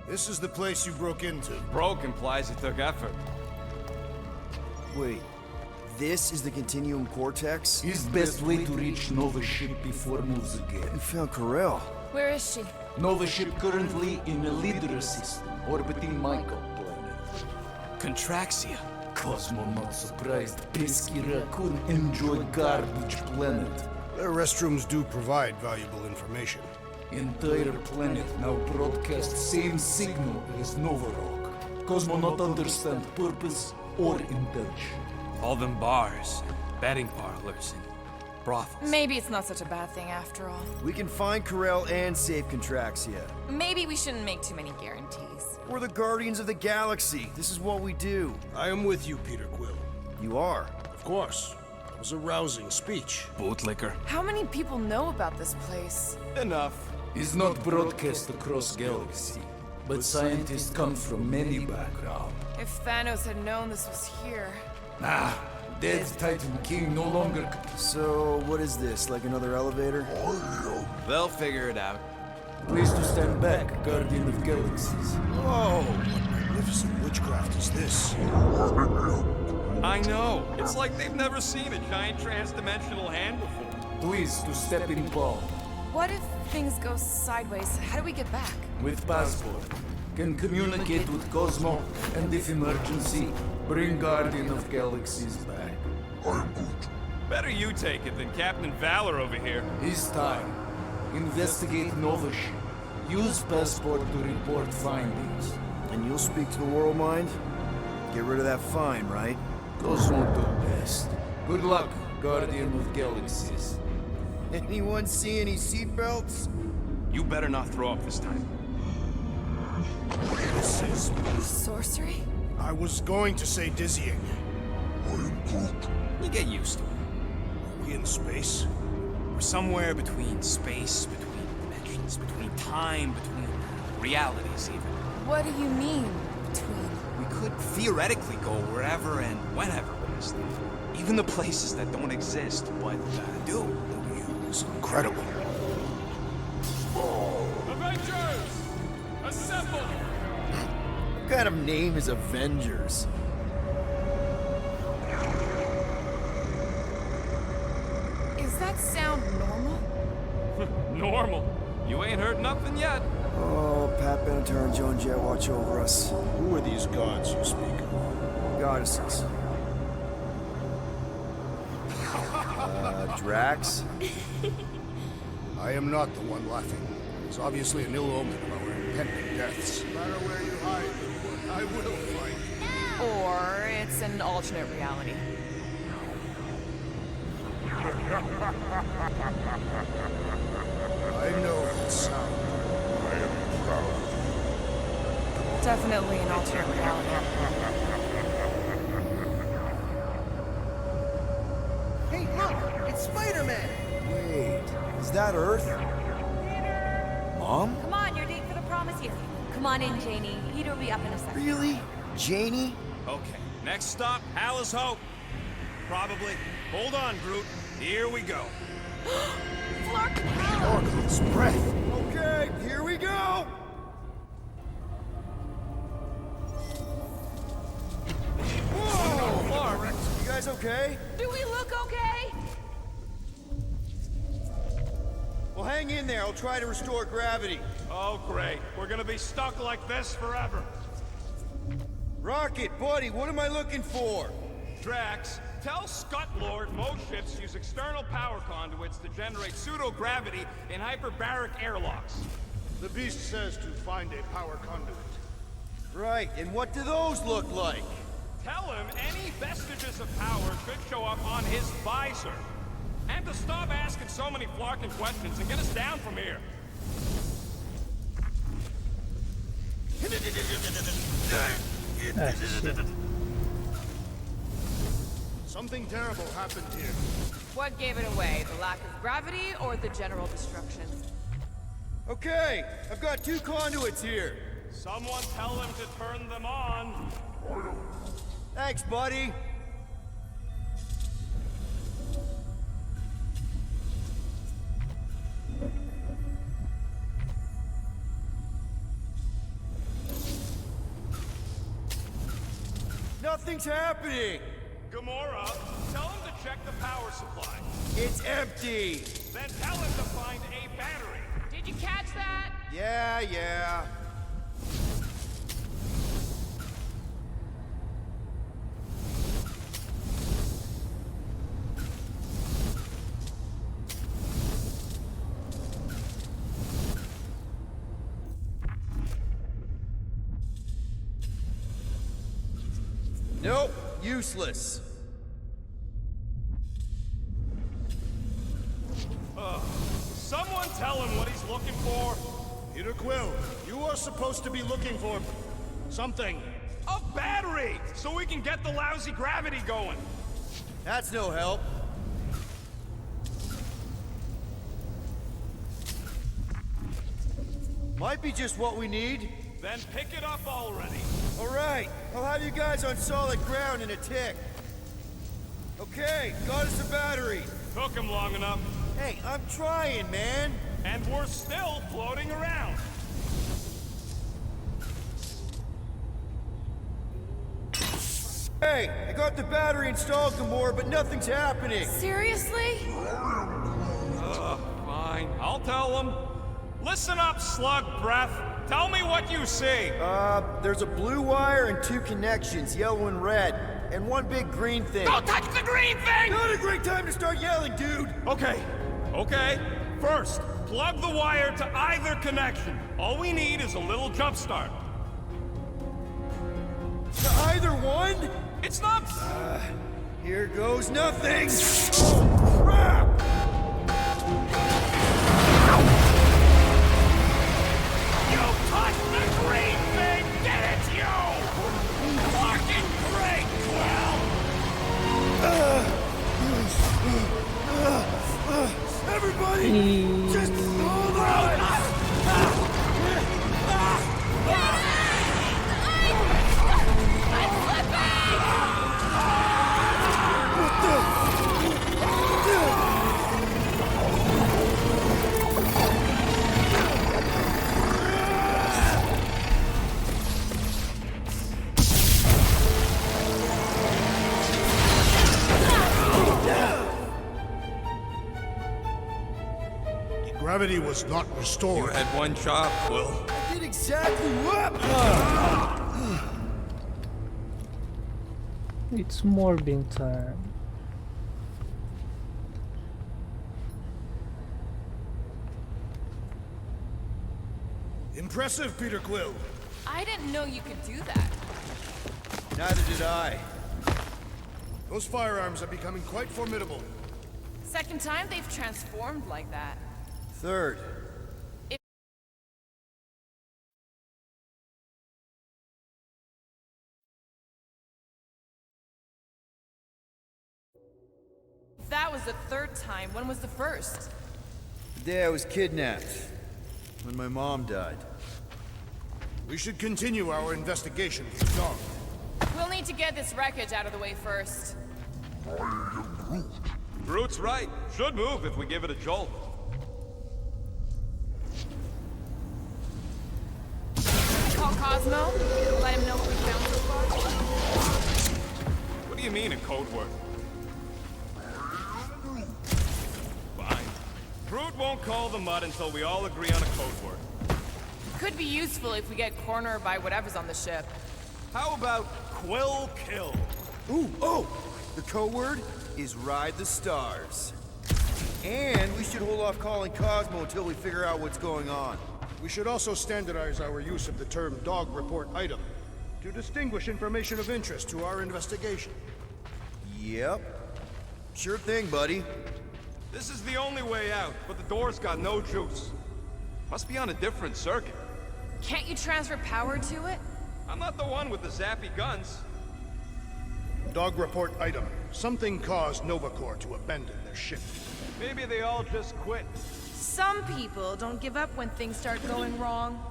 This is the place you broke into. Broke implies it took effort. Wait, this is the Continuum Cortex? Is best way to reach Nova ship before moves You again. found Corel. Where is she? Nova ship currently in a leader system, orbiting Michael planet. Contraxia. Cosmo not surprised pesky raccoon enjoy garbage planet. Their restrooms do provide valuable information. Entire planet now broadcast same signal as Nova Rock. Cosmo not understand purpose or intention. All them bars, betting parlors, and brothels. Maybe it's not such a bad thing after all. We can find Corel and save Contraxia. Maybe we shouldn't make too many guarantees. We're the Guardians of the Galaxy. This is what we do. I am with you, Peter Quill. You are. Of course. That was a rousing speech. Bootlicker. How many people know about this place? Enough. Is not broadcast across galaxy, but scientists come from many backgrounds. If Thanos had known this was here... Nah, dead Titan King no longer. So, what is this? Like another elevator? They'll figure it out. Place to stand back, Guardian of Galaxies. Whoa! What magnificent witchcraft is this? I know. It's like they've never seen a giant trans-dimensional hand before. Please to step in palm. What if things go sideways? How do we get back? With passport. Can communicate with Cosmo, and if emergency, bring Guardian of Galaxies back. Better you take it than Captain Valor over here. It's time. Investigate Nova ship. Use passport to report findings. And you'll speak to the world mind? Get rid of that fine, right? Cosmo do best. Good luck, Guardian of Galaxies. Anyone see any seatbelts? You better not throw up this time. This is... Sorcery? I was going to say dizzying. You get used to it. Are we in space? We're somewhere between space, between dimensions, between time, between realities even. What do you mean, between? We could theoretically go wherever and whenever with this thing. Even the places that don't exist, but do. It's incredible. Avengers! Assemble! What kind of name is Avengers? Is that sound normal? Normal. You ain't heard nothing yet. Oh, Pat Benatar and Joan Jett watch over us. Who are these gods you speak of? Goddesses. Drax? I am not the one laughing. It's obviously an ill omen of our impending deaths. No matter where you hide, I will find you. Or it's an alternate reality. I know that sound. I am proud. Definitely an alternate reality. Hey, look! It's Spider-Man! Wait, is that Earth? Mom? Come on, you're late for the prom is here. Come on in, Janie. Peter will be up in a second. Really? Janie? Okay, next stop, Hal's Hope. Probably. Hold on, Groot. Here we go. Oracle's breath. Okay, here we go! Whoa! Clark. You guys okay? Do we look okay? Well, hang in there. I'll try to restore gravity. Oh, great. We're gonna be stuck like this forever. Rocket, buddy, what am I looking for? Drax, tell Scut-Lord most ships use external power conduits to generate pseudo-gravity in hyperbaric airlocks. The beast says to find a power conduit. Right, and what do those look like? Tell him any vestiges of power should show up on his visor. And to stop asking so many flarkin' questions and get us down from here. Something terrible happened here. What gave it away? The lack of gravity or the general destruction? Okay, I've got 2 conduits here. Someone tell him to turn them on. Thanks, buddy. Nothing's happening! Gamora, tell him to check the power supply. It's empty! Then tell him to find a battery. Did you catch that? Yeah. Nope, useless. Someone tell him what he's looking for. Peter Quill, you are supposed to be looking for something. A battery, so we can get the lousy gravity going. That's no help. Might be just what we need. Then pick it up already. All right, I'll have you guys on solid ground in a tick. Okay, got us a battery. Took him long enough, Hey, I'm trying, man. and we're still floating around. Hey, I got the battery installed, Gamora, but nothing's happening. Seriously? Fine, I'll tell him. Listen up, slug breath. Tell me what you see. There's a blue wire and 2 connections, yellow and red, and 1 big green thing. Don't touch the green thing! Not a great time to start yelling, dude! Okay. First, plug the wire to either connection. All we need is a little jump start. To either one? It's not... Here goes nothing! Oh, crap! You touched the green thing! Get it, you! Fucking great, Quill! Everybody, just hold on! Gravity was not restored. had one job, Quill. I did exactly what? It's morbing time. Impressive, Peter Quill. I didn't know you could do that. Neither did I. Those firearms are becoming quite formidable. Second time they've transformed like that. Third. If that was the third time, when was the first? The day I was kidnapped. When my mom died. We should continue our investigation for the dog. We'll need to get this wreckage out of the way first. Groot's right. Should move if we give it a jolt. Call Cosmo. Let him know what we found so far. What do you mean, a code word? Fine. Groot won't call the mud until we all agree on a code word. Could be useful if we get cornered by whatever's on the ship. How about Quill Kill? Ooh, oh! The code word is Ride the Stars. And we should hold off calling Cosmo until we figure out what's going on. We should also standardize our use of the term dog report item to distinguish information of interest to our investigation. Yep. Sure thing, buddy. This is the only way out, but the door's got no juice. Must be on a different circuit. Can't you transfer power to it? I'm not the one with the zappy guns. Dog report item. Something caused Nova Corps to abandon their ship. Maybe they all just quit. Some people don't give up when things start going wrong.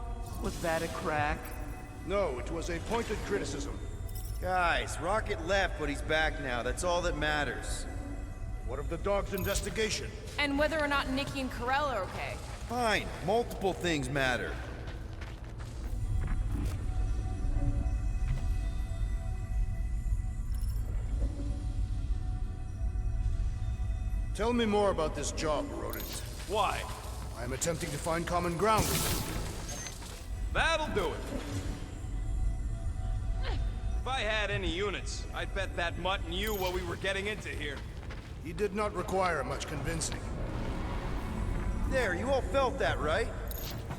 Was that a crack? No, it was a pointed criticism. Guys, Rocket left, but he's back now. That's all that matters. What of the dog's investigation? And whether or not Nikki and Karel are okay. Fine. Multiple things matter. Tell me more about this job, Rodent. Why? I am attempting to find common ground with That'll do it. If I had any units, I'd bet that mutt knew what we were getting into here. you. He did not require much convincing. There, you all felt that, right?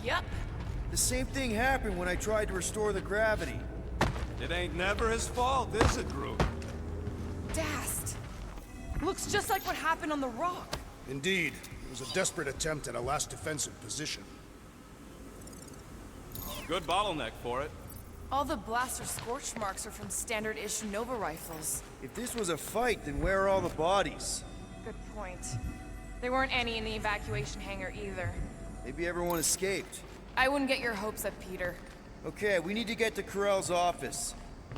Yep. The same thing happened when I tried to restore the gravity. It ain't never his fault, is it, Groot? Dast. Looks just like what happened on the rock. Indeed, it was a desperate attempt at a last defensive position. Good bottleneck for it. All the blaster scorch marks are from standard-ish Nova rifles. If this was a fight, then where are all the bodies? Good point. There weren't any in the evacuation hangar either. Maybe everyone escaped. I wouldn't get your hopes up, Peter. Okay, we need to get to Corell's office.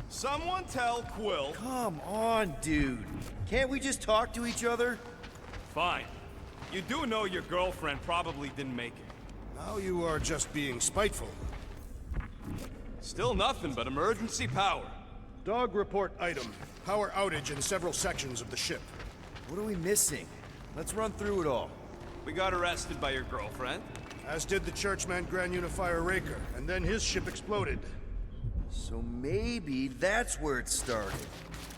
Someone tell Quill. Come on, dude. Can't we just talk to each other? Fine. You do know your girlfriend probably didn't make it. Now you are just being spiteful. Still nothing but emergency power. Dog report item. Power outage in several sections of the ship. What are we missing? Let's run through it all. We got arrested by your girlfriend. As did the Churchman Grand Unifier Raker, and then his ship exploded. So maybe that's where it started.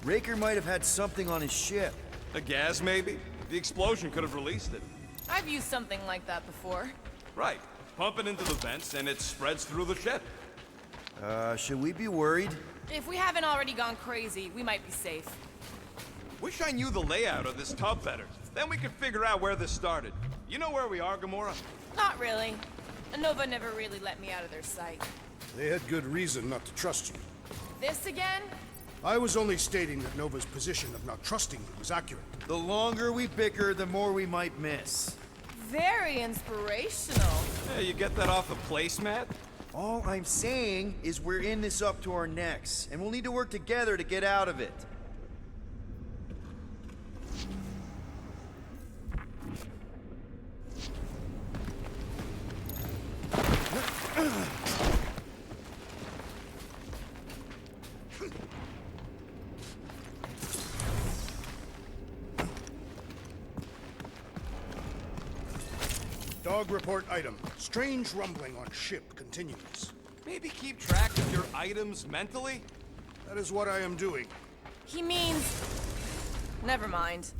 Raker might have had something on his ship. A gas, maybe? The explosion could have released it. I've used something like that before. Right. Pump it into the vents, and it spreads through the ship. Should we be worried? If we haven't already gone crazy, we might be safe. Wish I knew the layout of this tub better. Then we could figure out where this started. You know where we are, Gamora? Not really. Nova never really let me out of their sight. They had good reason not to trust you. This again? I was only stating that Nova's position of not trusting you was accurate. The longer we bicker, the more we might miss. Very inspirational. Yeah, you get that off a placemat? All I'm saying is we're in this up to our necks, and we'll need to work together to get out of it. Dog report item. Strange rumbling on ship continues. Maybe keep track of your items mentally? That is what I am doing. He means... Never mind.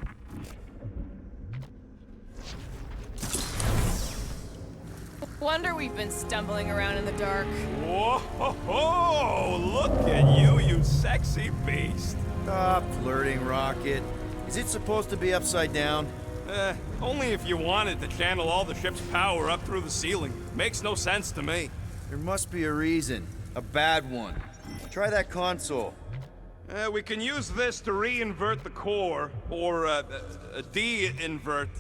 Wonder we've been stumbling around in the dark. Whoa! Look at you, you sexy beast! Stop flirting, Rocket. Is it supposed to be upside down? Only if you wanted to channel all the ship's power up through the ceiling. Makes no sense to me. There must be a reason. A bad one. Try that console. We can use this to re-invert the core, or de-invert...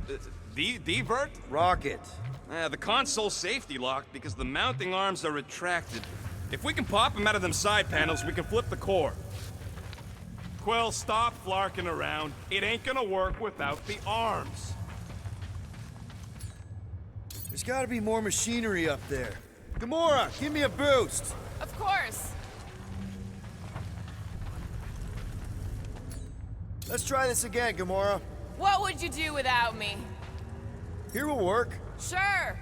Divert? Rocket. The console's safety locked because the mounting arms are retracted. If we can pop them out of them side panels, we can flip the core. Quill, stop flarking around. It ain't gonna work without the arms. There's gotta be more machinery up there. Gamora, give me a boost! Of course. Let's try this again, Gamora. What would you do without me? Here will work. Sure.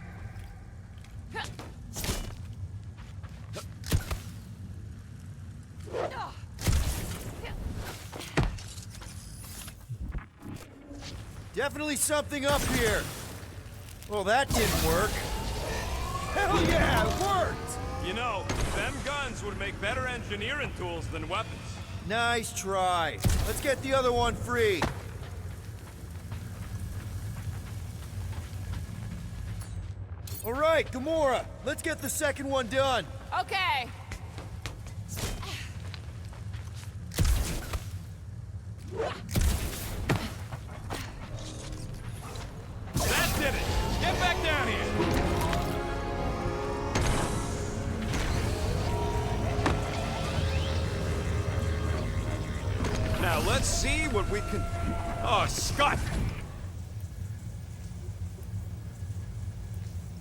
Definitely something up here. Well, that didn't work. Hell yeah, it worked! You know, them guns would make better engineering tools than weapons. Nice try. Let's get the other one free. All right, Gamora, let's get the second one done. Okay. That did it! Get back down here! Now let's see what we can... Oh, Scott!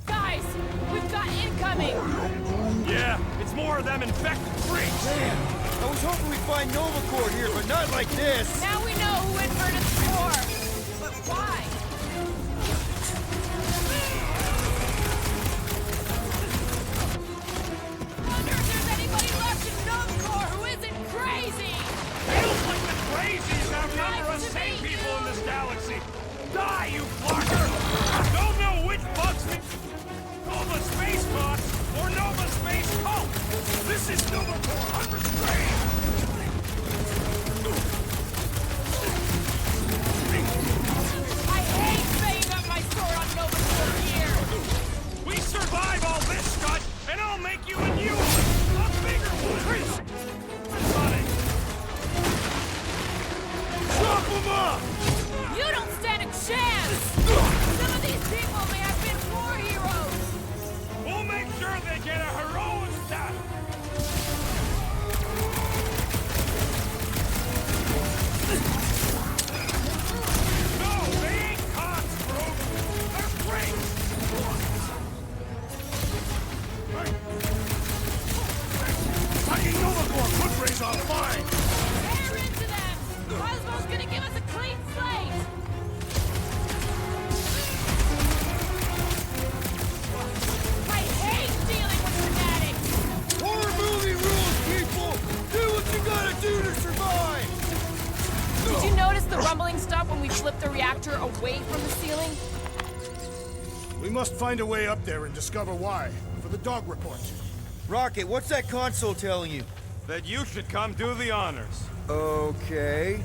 Guys, we've got incoming. Yeah, it's more of them infected freaks! Man, I was hoping we'd find Nova Corps here, but not like this. Now we know who inverted the core. But why? fine! Tear into them! Cosmo's gonna give us a clean slate! I hate dealing with fanatics! Horror movie rules, people! Do what you gotta do to survive! Did you notice the rumbling stop when we flipped the reactor away from the ceiling? We must find a way up there and discover why, for the dog report. Rocket, what's that console telling you? That you should come do the honors. Okay.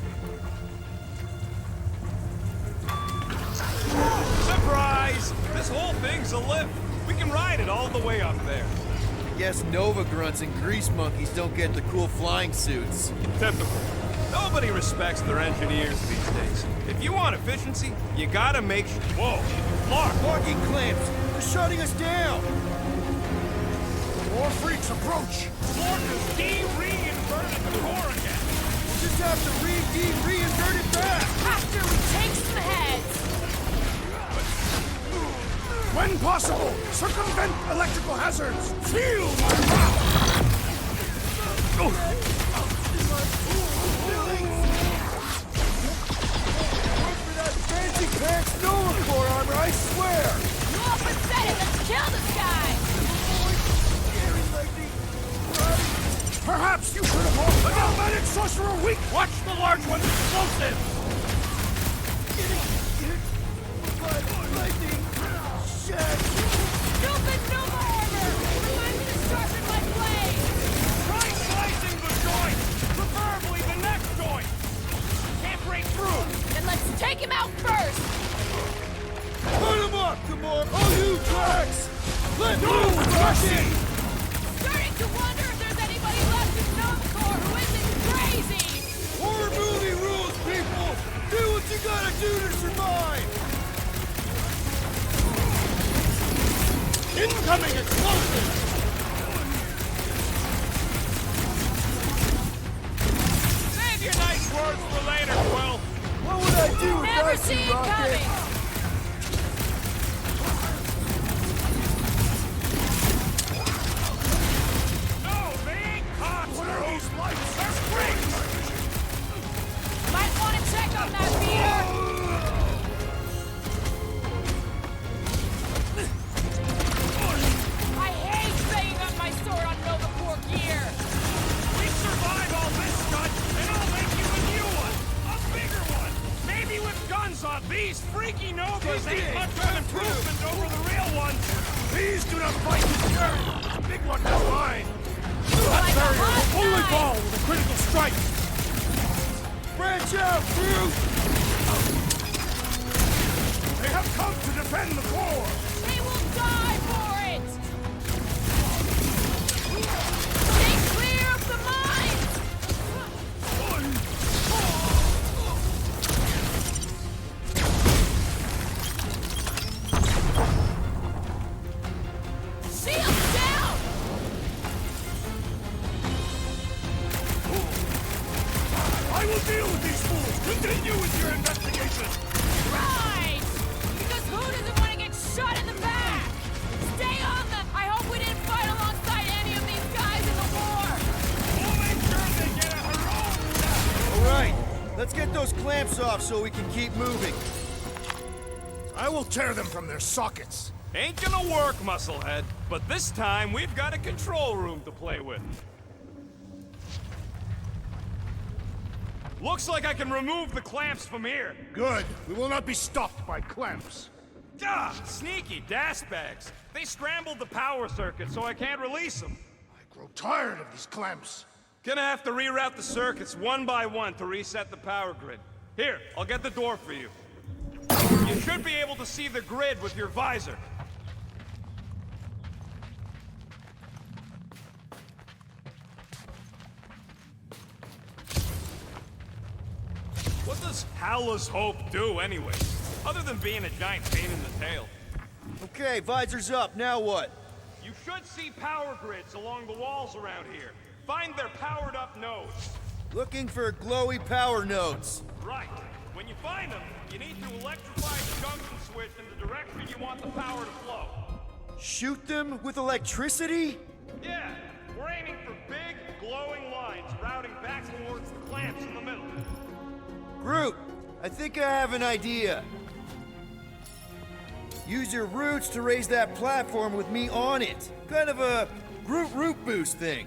Surprise! This whole thing's a lift. We can ride it all the way up there. I guess Nova grunts and grease monkeys don't get the cool flying suits. Typical. Nobody respects their engineers these days. If you want efficiency, you gotta make sure. Whoa! Mark! Locking clamps! They're shutting us down! More freaks approach! Marcus, de-reinverted the core again! We'll just have to reinvert it back! After we take some heads! When possible, circumvent electrical hazards! Feel my wrath! Fancy pants Nova Corps armor, I swear! You all pathetic! Let's kill this guy! Perhaps you should have all the galvanic sorcerer weak! Watch the large one's explosive! Stupid Nova armor! Remind me to sharpen my blade! Try slicing the joint! Preferably the neck joint! Can't break through! Then let's take him out first! Put him up, come on! All you tracks! Let go, Rocky! Starting to wonder if there's anybody left in Nova Corps who isn't crazy! Horror movie rules, people! Do what you gotta do to survive! Incoming explosive! Save your nice words for later, Quill! What would I do if Never I see see it Rocket? coming! No, they ain't cops! What are these lights? They're freaks! Might want to check on that meter! I hate banging up my sword on Nova Corps gear! We survive all this, Scud, and I'll make you a new one! A bigger one! Maybe with guns on these freaky Novas ain't much of an improvement over the real ones! Please do not fight this turn! The big one has mine! Like a hot Holy knife. ball with a critical strike! Branch out, crew! They have come to defend the core! They will die for it! Stay clear of the mines! Shields down! I will deal with these fools! Continue with your investigation! Right! Because who doesn't want to get shot in the back? Stay on them! I hope we didn't fight alongside any of these guys in the war! We'll make sure they get a heroic All right, let's get those clamps off so we can keep moving. I will tear them from their sockets! Ain't gonna work, Musclehead. But this time, we've got a control room to play with. Looks like I can remove the clamps from here. Good. We will not be stopped by clamps. Ah, sneaky das bags. They scrambled the power circuit, so I can't release them. I grow tired of these clamps. Gonna have to reroute the circuits one by one to reset the power grid. Here, I'll get the door for you. You should be able to see the grid with your visor. What does Howler's Hope do, anyway? Other than being a giant pain in the tail. Okay, visor's up, now what? You should see power grids along the walls around here. Find their powered-up nodes. Looking for glowy power nodes. Right. When you find them, you need to electrify the junction switch in the direction you want the power to flow. Shoot them with electricity? Yeah, we're aiming for big, glowing lines routing back towards the clamps in the middle. Groot, I think I have an idea. Use your roots to raise that platform with me on it. Kind of a Groot root boost thing.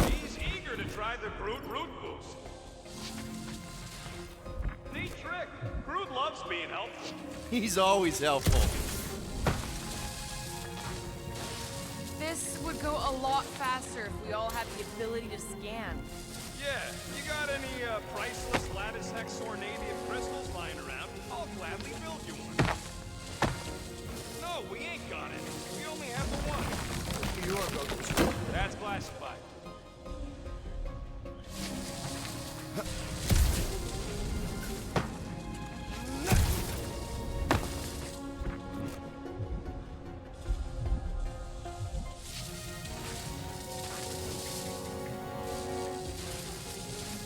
He's eager to try the Groot root boost. Neat trick. Groot loves being helpful. He's always helpful. This would go a lot faster if we all had the ability to scan. Yeah, you got any priceless lattice hex ornadium crystals lying around? I'll gladly build you one. No, we ain't got it. We only have the one. You're about to... That's classified.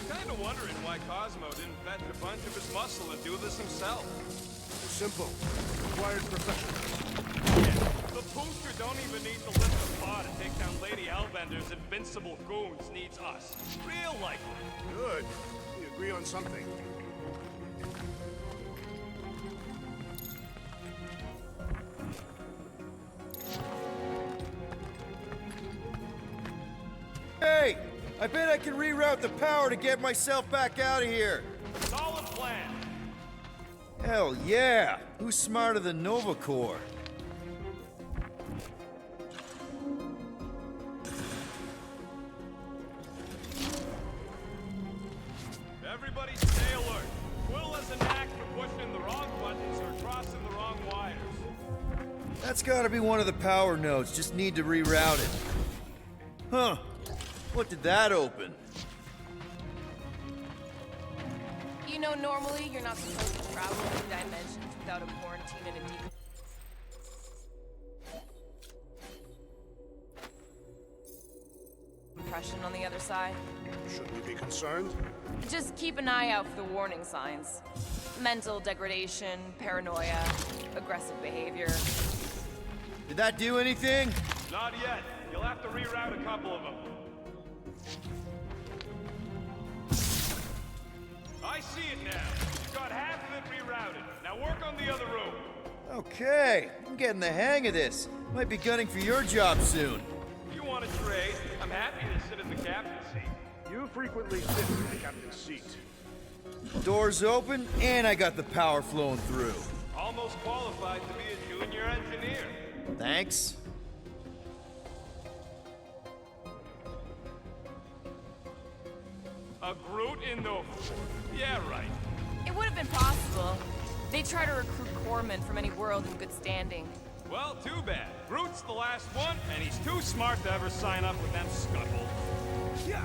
Kinda wondering why Cosmo didn't fetch a bunch of his muscle and do this himself. Simple. Required professionals. Yeah, the booster don't even need to lift a paw to take down Lady Hellbender's invincible goons. Needs us. Real likely. Good. We agree on something. Hey, I bet I can reroute the power to get myself back out of here. Solid plan. Hell yeah! Who's smarter than Nova Corps? Everybody stay alert. Quill has a knack for pushing the wrong buttons or crossing the wrong wires. That's gotta be one of the power nodes, just need to reroute it. Huh. What did that open? You know, normally you're not supposed to travel through dimensions without a quarantine and a decompression on the other side. Should we be concerned? Just keep an eye out for the warning signs. Mental degradation, paranoia, aggressive behavior. Did that do anything? Not yet. You'll have to reroute a couple of them. I see it now. You've got half of it rerouted. Now work on the other room. Okay, I'm getting the hang of this. Might be gunning for your job soon. You want to trade? I'm happy to sit in the captain's seat. You frequently sit in the captain's seat. Doors open, and I got the power flowing through. Almost qualified to be a junior engineer. Thanks. A Groot in Nova Corps. Yeah, right. It would have been possible. They try to recruit corpsmen from any world in good standing. Well, too bad. Groot's the last one, and he's too smart to ever sign up with them scuttles. Yeah.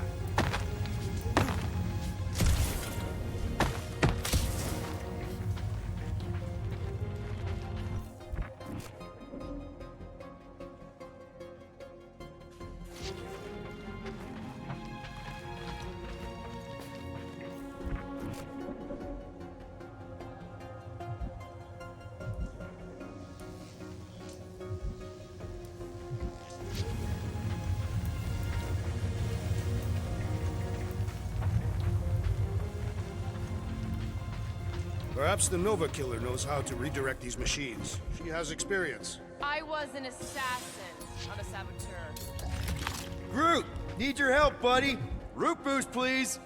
Perhaps the Nova Killer knows how to redirect these machines. She has experience. I was an assassin, not a saboteur. Groot, need your help, buddy. Root boost, please.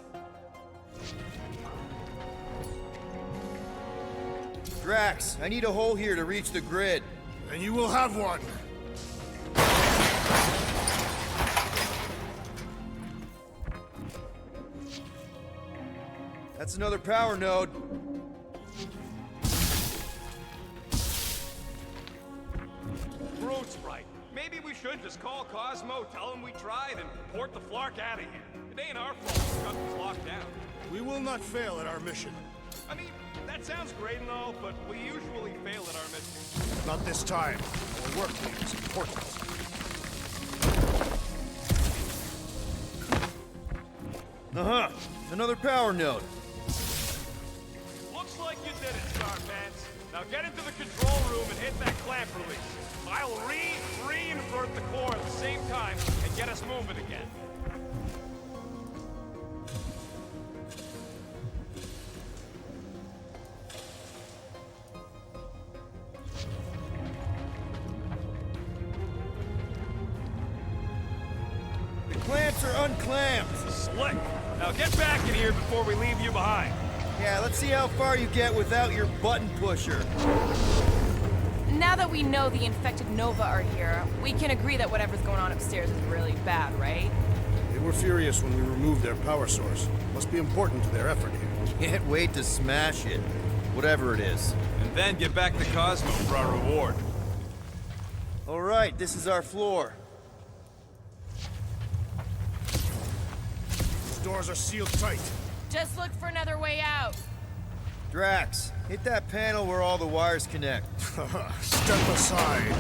Drax, I need a hole here to reach the grid. And you will have one. That's another power node. Groot's right. Maybe we should just call Cosmo, tell him we tried, and port the Flark out of here. It ain't our fault the country's locked down. We will not fail at our mission. I mean, that sounds great and all, but we usually fail at our mission. Not this time. Our work here is important. Uh-huh. Another power node. Looks like you did it, Scarpants. Now get into the control room and hit that clamp release. I'll reinvert the core at the same time, and Get us moving again. The clamps are unclamped. Slick. Now get back in here before we leave you behind. Yeah, let's see how far you get without your button pusher. Now that we know the infected Nova are here, we can agree that whatever's going on upstairs is really bad, right? They were furious when we removed their power source. Must be important to their effort here. Can't wait to smash it. Whatever it is. And then get back to Cosmo for our reward. All right, this is our floor. These doors are sealed tight. Just look for another way out. Drax, hit that panel where all the wires connect. Step aside.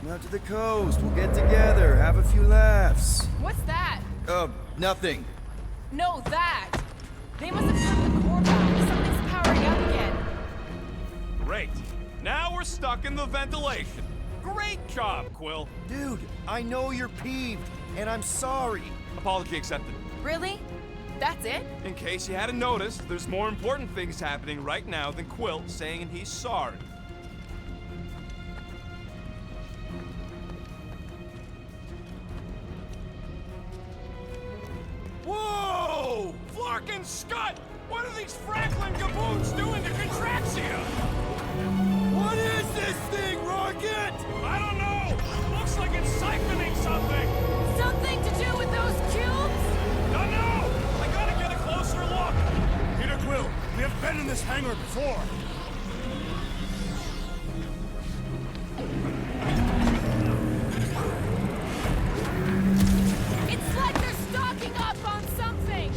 Now to the coast. We'll get together, have a few laughs. What's that? Nothing. No, that! They must have turned the core back. Something's powering up again. Great. Now we're stuck in the ventilation. Great job, Quill. Dude, I know you're peeved, and I'm sorry. Apology accepted. Really? That's it? In case you hadn't noticed, there's more important things happening right now than Quill saying he's sorry. Whoa! Flark and Scott! What are these Franklin gaboons doing to Contraxia? What is this thing, Rocket? I don't know! Looks like it's siphoning something! Something to do with those cubes? Don't know! I gotta get a closer look! Peter Quill, we have been in this hangar before. It's like they're stocking up on something!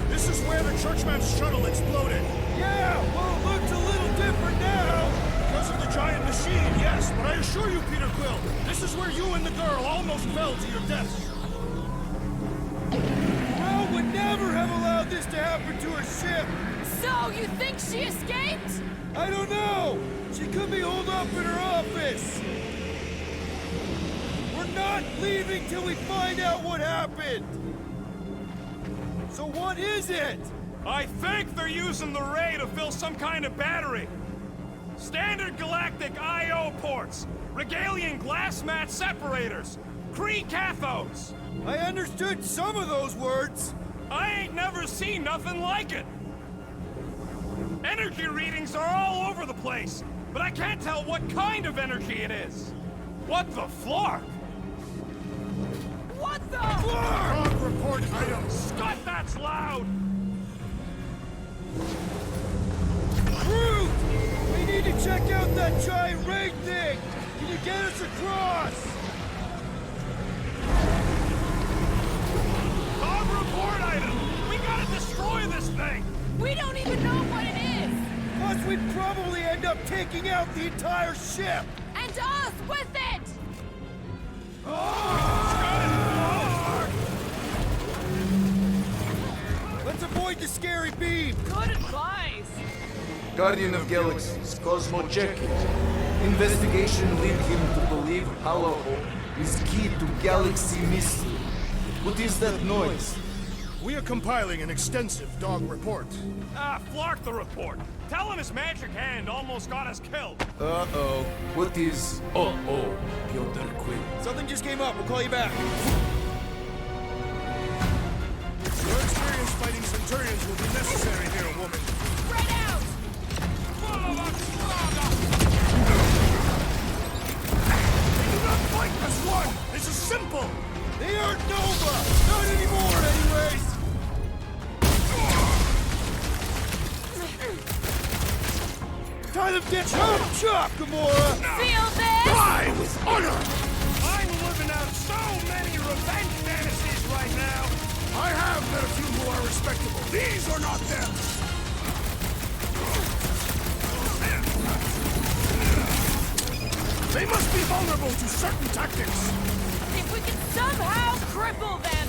This is where the Churchman's shuttle exploded. Yeah, well, it looks a little different now. Because of the giant machine, yes, but I assure you, Peter Quill, this is where you and the girl almost fell to your deaths. Well, would never have allowed this to happen to her ship. So, you think she escaped? I don't know. She could be holed up in her office. We're not leaving till we find out what happened. So what is it? I think they're using the ray to fill some kind of battery. Standard galactic I.O. ports, Regalian glass mat separators, Kree cathodes. I understood some of those words. I ain't never seen nothing like it. Energy readings are all over the place, but I can't tell what kind of energy it is. What the flark? What the? Log report items. Scott, that's loud! Groot! We need to check out that giant raid thing! Can you get us across? Log report item! We gotta destroy this thing! We don't even know what it is! Plus, we'd probably end up taking out the entire ship! And us with it! Let's avoid the scary beam! Good advice! Guardian of Galaxies, Cosmo check it. Investigation lead him to believe Hollow is key to galaxy mystery. What is that noise? We are compiling an extensive dog report. Ah, flark the report. Tell him his magic hand almost got us killed. Uh-oh. What is uh-oh, Piotr Quill? Something just came up. We'll call you back. Your experience fighting Centurions will be necessary here, woman. Spread out! We do not fight as one! This is simple! They aren't Nova! Not anymore, anyways! Time to get chopped, chop, Gamora! Feel this? Die with honor! I'm living out so many revenge fantasies right now. I have met a few who are respectable. These are not them! They must be vulnerable to certain tactics. If we can somehow cripple them!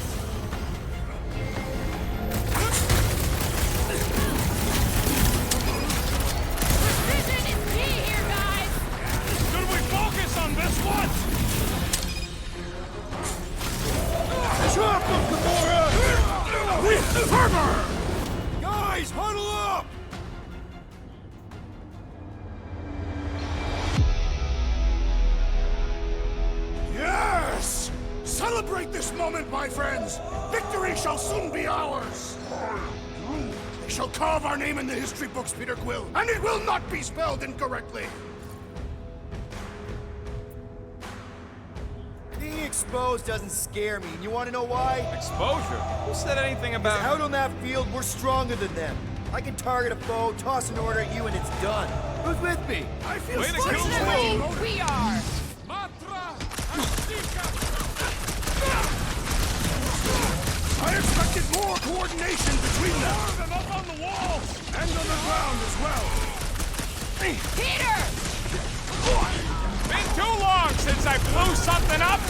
Fervor! Guys, huddle up! Yes! Celebrate this moment, my friends! Victory shall soon be ours! They shall carve our name in the history books, Peter Quill, and it will not be spelled incorrectly! Being exposed doesn't scare me, and you want to know why? Exposure? Who said anything about... Out on that field, we're stronger than them. I can target a foe, toss an order at you, and it's done. Who's with me? I feel Way to kill Fortunately, we are. I expected more coordination between them! them up on the wall! And on the ground as well! Peter! Been too long since I blew something up!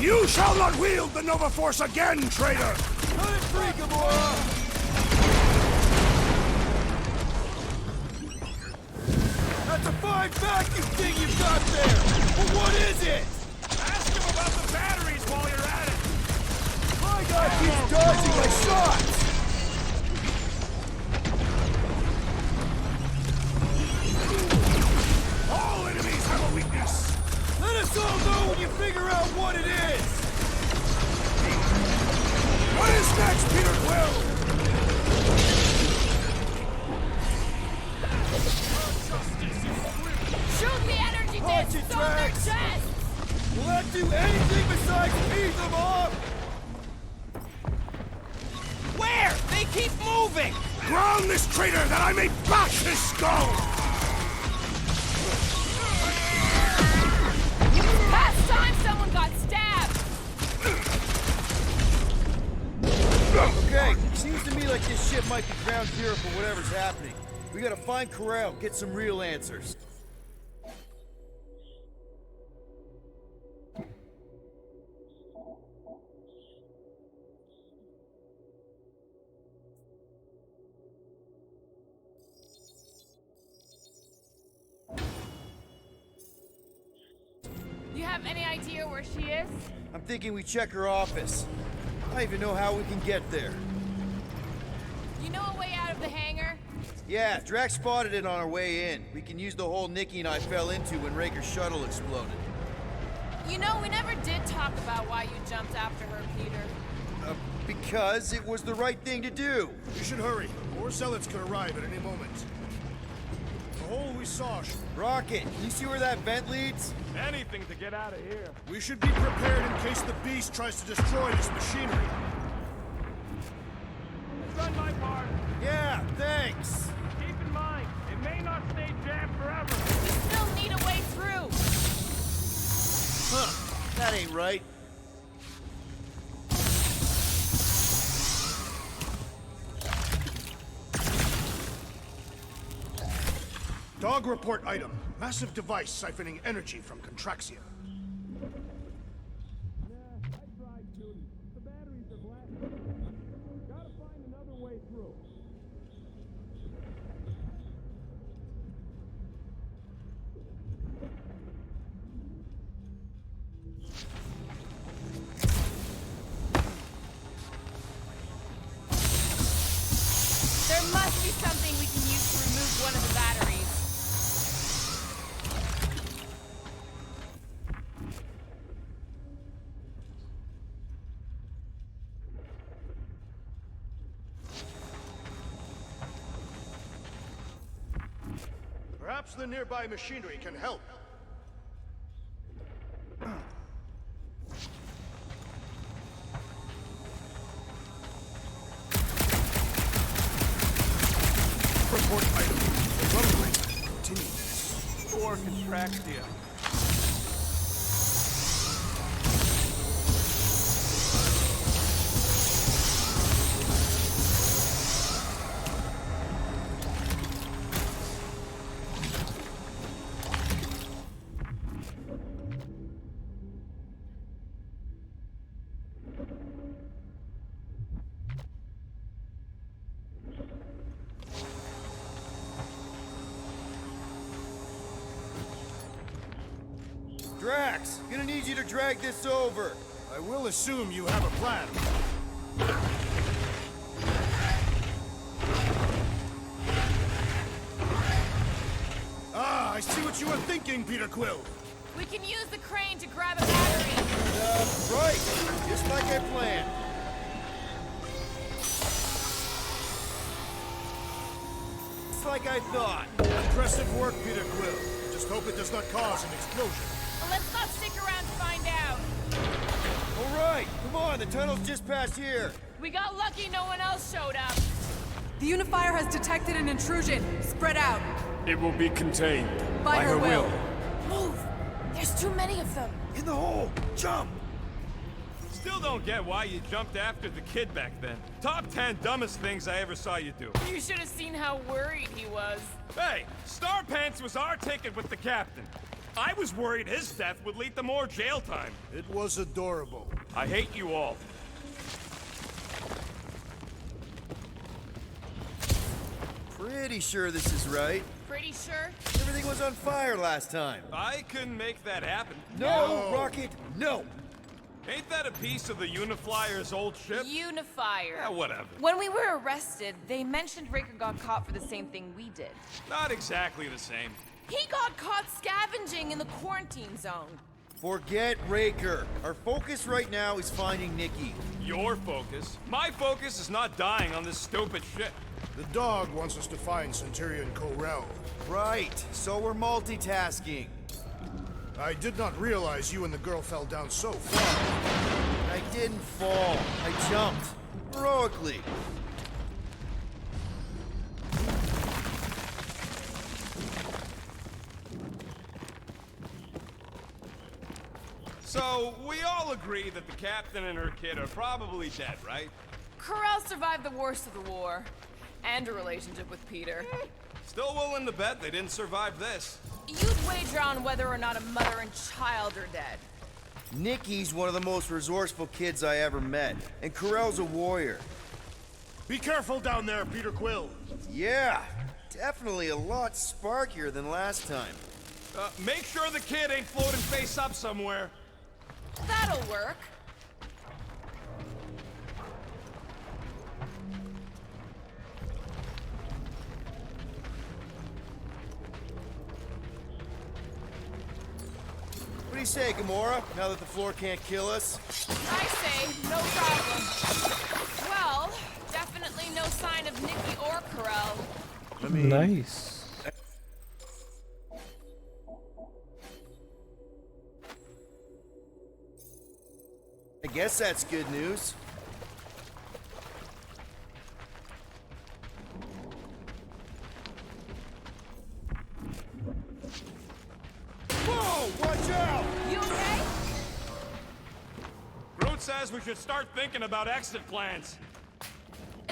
You shall not wield the Nova Force again, traitor! Let it free, Gamora! That's a fine vacuum thing you've got there! But what is it? Ask him about the batteries while you're at it! My guy keeps dodging my shots! All enemies have a weakness! Let us all know when you figure out what it is! What is next, Peter Quill? Shoot the energy Punch discs it, on their Drax. chests! Will that do anything besides beat them up? Where? They keep moving! Ground this traitor that I may bash his skull! Last time someone got stabbed! Okay, seems to me like this ship might be ground zero for whatever's happening. We gotta find Corral, get some real answers. You have any idea where she is? I'm thinking we check her office. I don't even know how we can get there. You know a way out of the hangar? Yeah, Drax spotted it on our way in. We can use the hole Nikki and I fell into when Raker's shuttle exploded. You know, we never did talk about why you jumped after her, Peter. Because it was the right thing to do. We should hurry. More zealots could arrive at any moment. The hole we saw should... Rocket, can you see where that vent leads? Anything to get out of here. We should be prepared in case the beast tries to destroy this machinery. I've done my part. Yeah, thanks. Keep in mind, it may not stay jammed forever. We still need a way through! Huh, that ain't right. Dog report item. Massive device siphoning energy from Contraxia. There must be something we can use to remove one of the batteries. Perhaps the nearby machinery can help. Report item. Run rate continues. Poor Contraxia. Drax, gonna need you to drag this over. I will assume you have a plan. Ah, I see what you were thinking, Peter Quill. We can use the crane to grab a battery. Right. Just like I planned. Just like I thought. Impressive work, Peter Quill. Just hope it does not cause an explosion. Well, let's not stick around to find out. All right, come on. The tunnel's just past here. We got lucky no one else showed up. The Unifier has detected an intrusion. Spread out. It will be contained. By her will. Move! There's too many of them. In the hole. Jump. Still don't get why you jumped after the kid back then. Top 10 dumbest things I ever saw you do. You should have seen how worried he was. Hey, Star Pants was our ticket with the captain. I was worried his death would lead to more jail time. It was adorable. I hate you all. Pretty sure this is right. Pretty sure? Everything was on fire last time. I couldn't make that happen. No, Rocket, no. Ain't that a piece of the Uniflyer's old ship? Unifier. Yeah, whatever. When we were arrested, they mentioned Raker got caught for the same thing we did. Not exactly the same. He got caught scavenging in the quarantine zone. Forget Raker. Our focus right now is finding Nikki. Your focus. My focus is not dying on this stupid shit. The dog wants us to find Centurion Corell. Right, so we're multitasking. I did not realize you and the girl fell down so far. I didn't fall. I jumped. Heroically. So, we all agree that the captain and her kid are probably dead, right? Corral survived the worst of the war. And a relationship with Peter. Still willing to bet they didn't survive this. You'd wager on whether or not a mother and child are dead. Nikki's one of the most resourceful kids I ever met, and Corell's a warrior. Be careful down there, Peter Quill. Yeah, definitely a lot sparkier than last time. Make sure the kid ain't floating face up somewhere. That'll work. What do you say, Gamora, now that the floor can't kill us? I say, no problem. Well, definitely no sign of Nikki or Corell. Nice. I guess that's good news. Whoa! Watch out! You okay? Groot says we should start thinking about exit plans.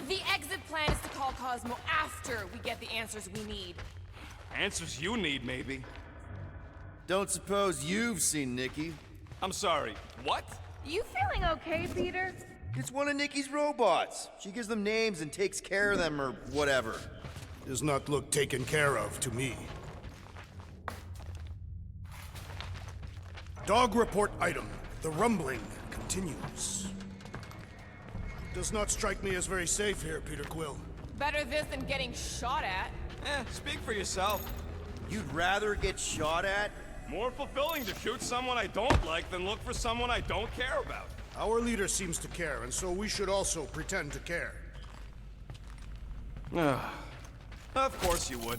The exit plan is to call Cosmo after we get the answers we need. Answers you need, maybe. Don't suppose you've seen Nikki? I'm sorry, what? You feeling okay, Peter? It's one of Nikki's robots. She gives them names and takes care of them or whatever. Does not look taken care of to me. Dog report item. The rumbling continues. Does not strike me as very safe here, Peter Quill. Better this than getting shot at. Speak for yourself. You'd rather get shot at? More fulfilling to shoot someone I don't like than look for someone I don't care about. Our leader seems to care, and so we should also pretend to care. Of course you would.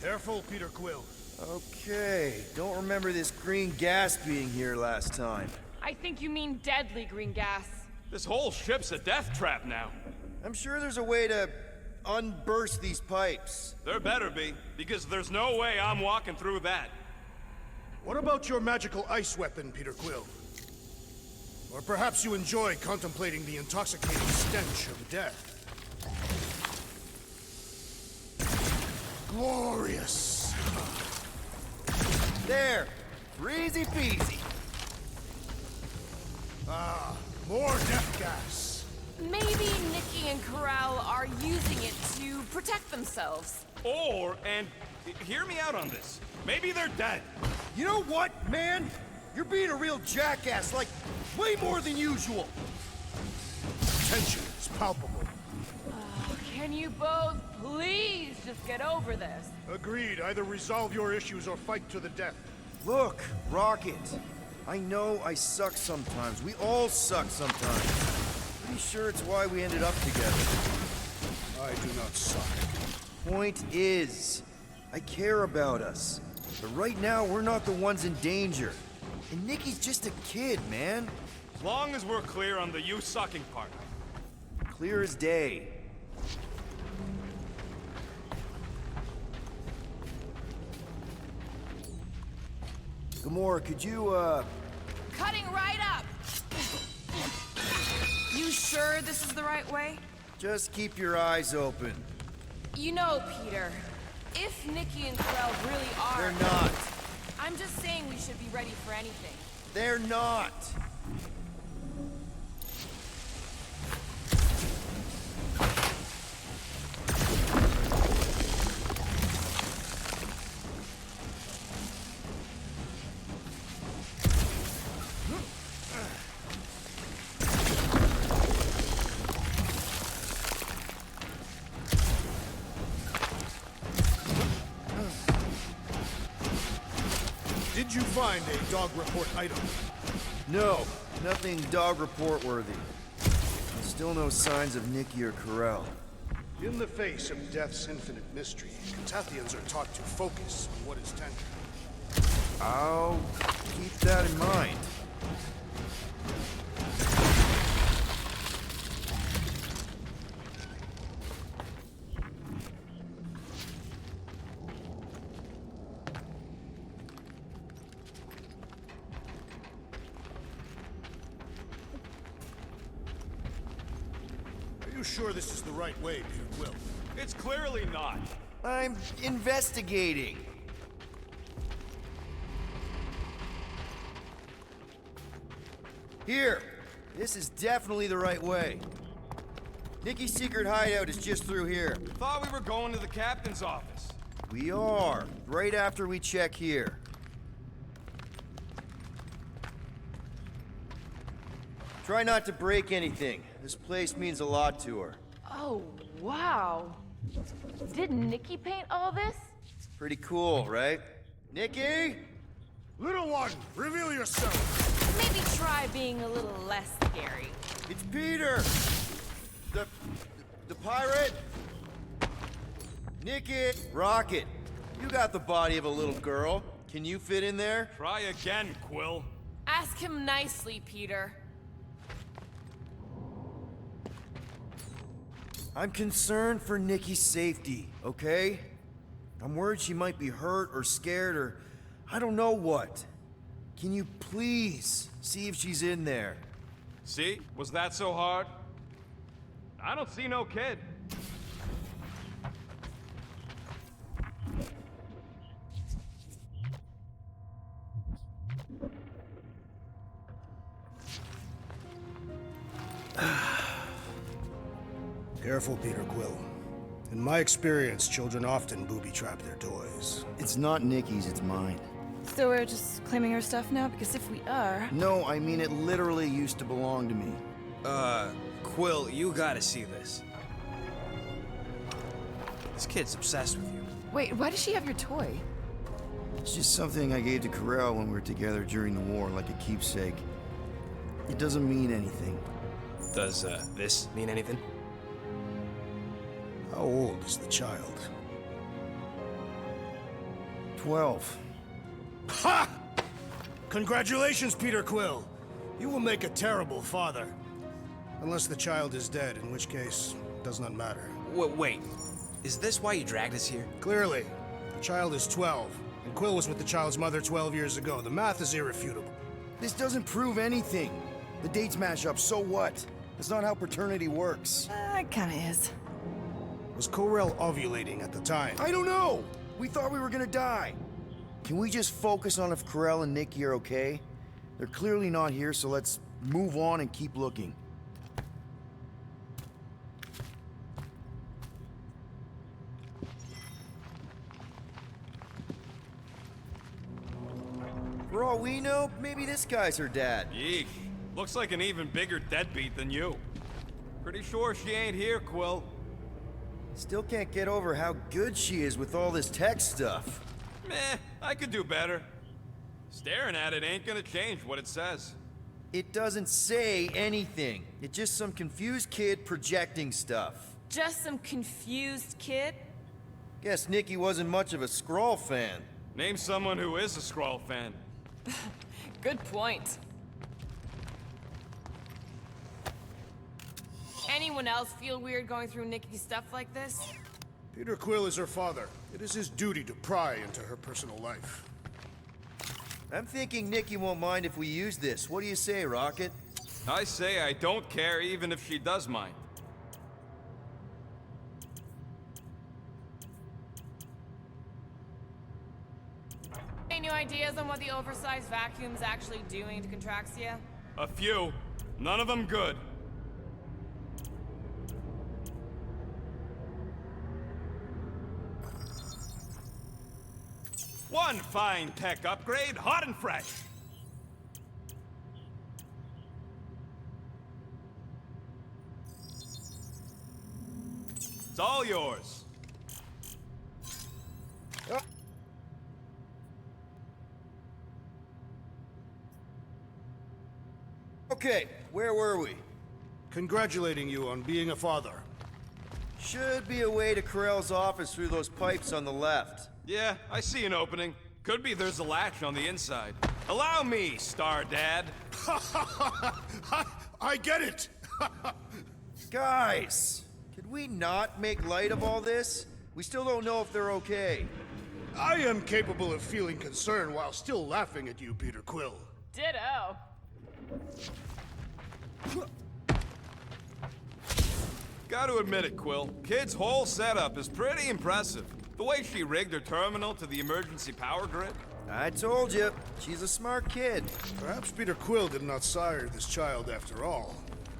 Careful, Peter Quill. Okay, don't remember this green gas being here last time. I think you mean deadly green gas. This whole ship's a death trap now. I'm sure there's a way to unburst these pipes. There better be, because there's no way I'm walking through that. What about your magical ice weapon, Peter Quill? Or perhaps you enjoy contemplating the intoxicating stench of death. Glorious. There! Easy peasy. Ah, More death gas. Maybe Nikki and Corral are using it to protect themselves. And hear me out on this. Maybe they're dead. You know what, man? You're being a real jackass, like, way more than usual. Tension is palpable. Can you both please just get over this? Agreed. Either resolve your issues or fight to the death. Look, Rocket. I know I suck sometimes. We all suck sometimes. Pretty sure it's why we ended up together. I do not suck. Point is, I care about us. But right now, we're not the ones in danger. And Nikki's just a kid, man. As long as we're clear on the you sucking part. Clear as day. Gamora, could you, Cutting right up! You sure this is the right way? just keep your eyes open? You know, Peter, if Nikki and Corral really are... They're not. I'm just saying we should be ready for anything. They're not. Did you find a dog report item? No, nothing dog report worthy. Still no signs of Nikki or Corral. In the face of death's infinite mystery, Catathians are taught to focus on what is tangible. I'll keep that in mind. Are you sure this is the right way, Peter Quill? It's clearly not. I'm investigating. Here. This is definitely the right way. Nikki's secret hideout is just through here. Thought we were going to the captain's office. We are. Right after we check here. Try not to break anything. This place means a lot to her. Oh, wow. Didn't Nikki paint all this? Pretty cool, right? Nikki? Little one, reveal yourself! Maybe try being a little less scary. It's Peter! The pirate? Nikki! Rocket, you got the body of a little girl. Can you fit in there? Try again, Quill. Ask him nicely, Peter. I'm concerned for Nikki's safety, okay? I'm worried she might be hurt or scared or I don't know what. Can you please see if she's in there? See? Was that so hard? I don't see no kid. Careful, Peter Quill. In my experience, children often booby-trap their toys. It's not Nikki's, it's mine. So we're just claiming her stuff now? Because if we are... No, I mean it literally used to belong to me. Quill, you gotta see this. This kid's obsessed with you. Wait, why does she have your toy? It's just something I gave to Corral when we were together during the war, like a keepsake. It doesn't mean anything. Does, this mean anything? How old is the child? 12. Ha! Congratulations, Peter Quill. You will make a terrible father. Unless the child is dead, in which case, it does not matter. Wait. Is this why you dragged us here? Clearly, the child is 12, and Quill was with the child's mother 12 years ago. The math is irrefutable. This doesn't prove anything. The dates match up, so what? That's not how paternity works. It kinda is. Was Corell ovulating at the time? I don't know! We thought we were gonna die. Can we just focus on if Corell and Nikki are okay? They're clearly not here, so let's move on and keep looking. For all we know, maybe this guy's her dad. Yeesh. Looks like an even bigger deadbeat than you. Pretty sure she ain't here, Quill. Still can't get over how good she is with all this tech stuff. Meh, I could do better. Staring at it ain't gonna change what it says. It doesn't say anything. It's just some confused kid projecting stuff. Just some confused kid? Guess Nikki wasn't much of a Skrull fan. Name someone who is a Skrull fan. Good point. Anyone else feel weird going through Nikki's stuff like this? Peter Quill is her father. It is his duty to pry into her personal life. I'm thinking Nikki won't mind if we use this. What do you say, Rocket? I say I don't care even if she does mind. Any new ideas on what the oversized vacuum's actually doing to Contraxia? A few. None of them good. One fine tech upgrade, hot and fresh. It's all yours. Okay, where were we? Congratulating you on being a father. Should be a way to Carell's office through those pipes on the left. Yeah, I see an opening. Could be there's a latch on the inside. Allow me, Star Dad. I get it! Guys, could we not make light of all this? We still don't know if they're okay. I am capable of feeling concern while still laughing at you, Peter Quill. Ditto. Gotta admit it, Quill. Kid's whole setup is pretty impressive. The way she rigged her terminal to the emergency power grid. I told you, she's a smart kid. Perhaps Peter Quill did not sire this child after all.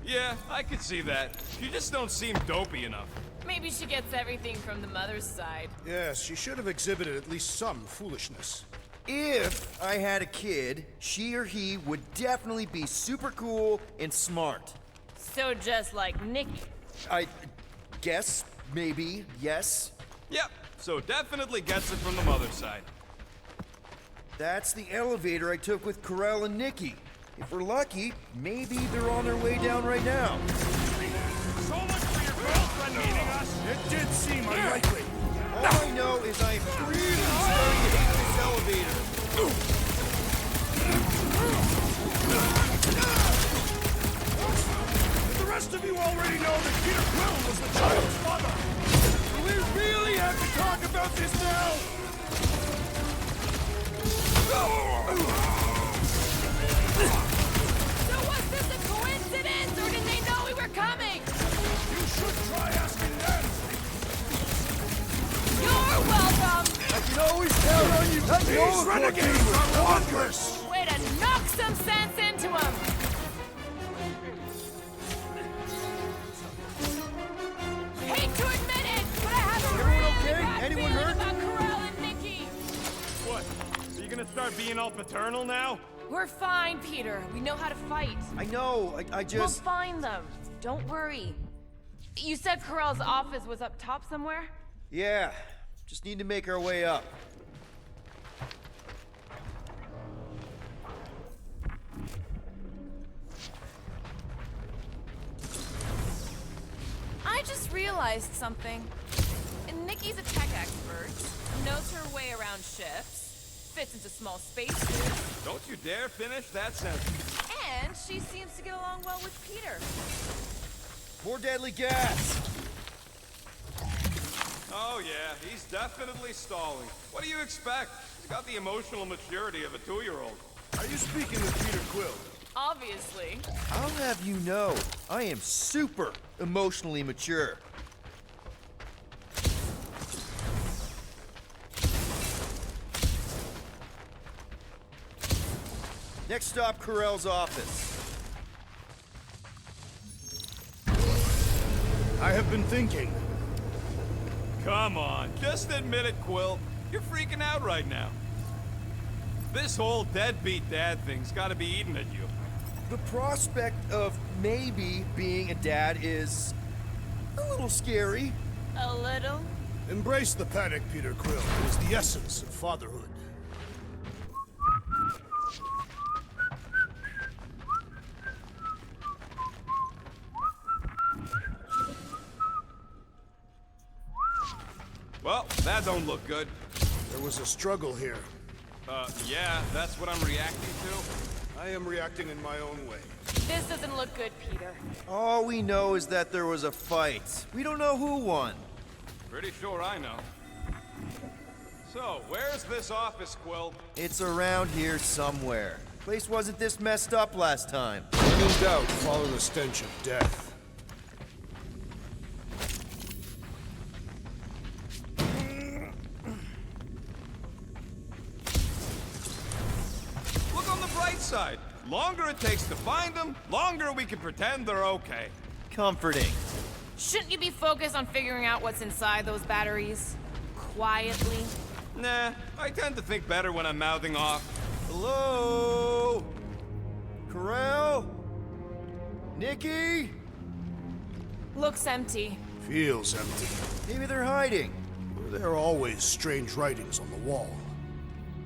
Yeah, I could see that. She just don't seem dopey enough. Maybe she gets everything from the mother's side. Yes, she should have exhibited at least some foolishness. If I had a kid, she or he would definitely be super cool and smart. So just like Nikki. I guess, maybe, yes. Yep, so definitely gets it from the mother's side. That's the elevator I took with Carell and Nikki. If we're lucky, maybe they're on their way down right now. So much for your girlfriend meeting us! It did seem unlikely. All I know is I'm really starting to hate this elevator. The rest of you already know that Peter Quill was the child's father. Do we really have to talk about this now? So was this a coincidence, or did they know we were coming? You should try asking them. You're welcome! I can always count on you. These renegades are wondrous. Way to knock some sense into them! Hate to admit it, but I have a Everyone really okay? bad Anyone feeling hurt? about Carell and Nikki. What? Are you gonna start being all paternal now? We're fine, Peter. We know how to fight. I know, I We'll just... find them. Don't worry. You said Carell's office was up top somewhere? Yeah, just need to make our way up. I just realized something. And Nikki's a tech expert, knows her way around ships, fits into small spaces, Don't you dare finish that sentence. and she seems to get along well with Peter. More deadly gas! Oh yeah, he's definitely stalling. What do you expect? He's got the emotional maturity of a 2-year-old. Are you speaking of Peter Quill? Obviously. I'll have you know, I am super emotionally mature. Next stop, Carell's office. I have been thinking. Come on, just admit it, Quill. You're freaking out right now. This whole deadbeat dad thing's gotta be eating at you. The prospect of maybe being a dad is a little scary. A little? Embrace the panic, Peter Quill. It is the essence of fatherhood. Well, that don't look good. There was a struggle here. Yeah, that's what I'm reacting to. I am reacting in my own way. This doesn't look good, Peter. All we know is that there was a fight. We don't know who won. Pretty sure I know. So, where's this office, Quill? It's around here somewhere. Place wasn't this messed up last time. When in doubt, follow the stench of death. Look on the bright side. Longer it takes to find them, longer we can pretend they're okay. Comforting. Shouldn't you be focused on figuring out what's inside those batteries? Quietly? Nah, I tend to think better when I'm mouthing off. Hello? Corral? Nikki? Looks empty. Feels empty. Maybe they're hiding. There are always strange writings on the wall.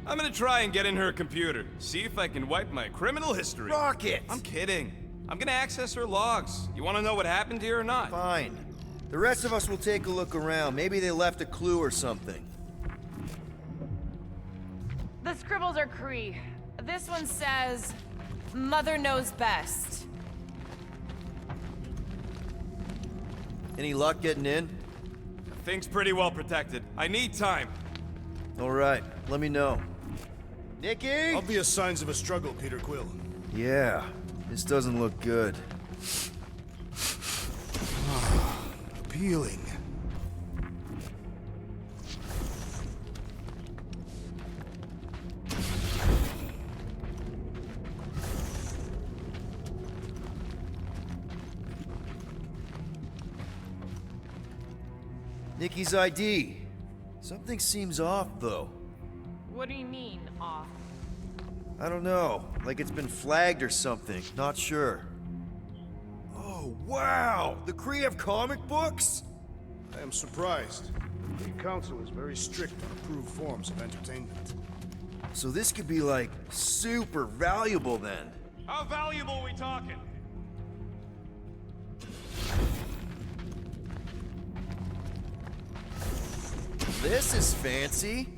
I'm gonna try and get in her computer, see if I can wipe my criminal history. Rocket! I'm kidding. I'm gonna access her logs. You wanna know what happened here or not? Fine. The rest of us will take a look around. Maybe they left a clue or something. The scribbles are Cree. This one says, Mother knows best. Any luck getting in? Thing's pretty well protected. I need time. All right, let me know. Nikki? Obvious signs of a struggle, Peter Quill. Yeah, this doesn't look good. Appealing. Nikki's ID. Something seems off, though. What do you mean, off? I don't know. Like it's been flagged or something. Not sure. Oh, wow! The Kree have comic books? I am surprised. The Council is very strict on approved forms of entertainment. So this could be, like, super valuable then. How valuable are we talking? This is fancy.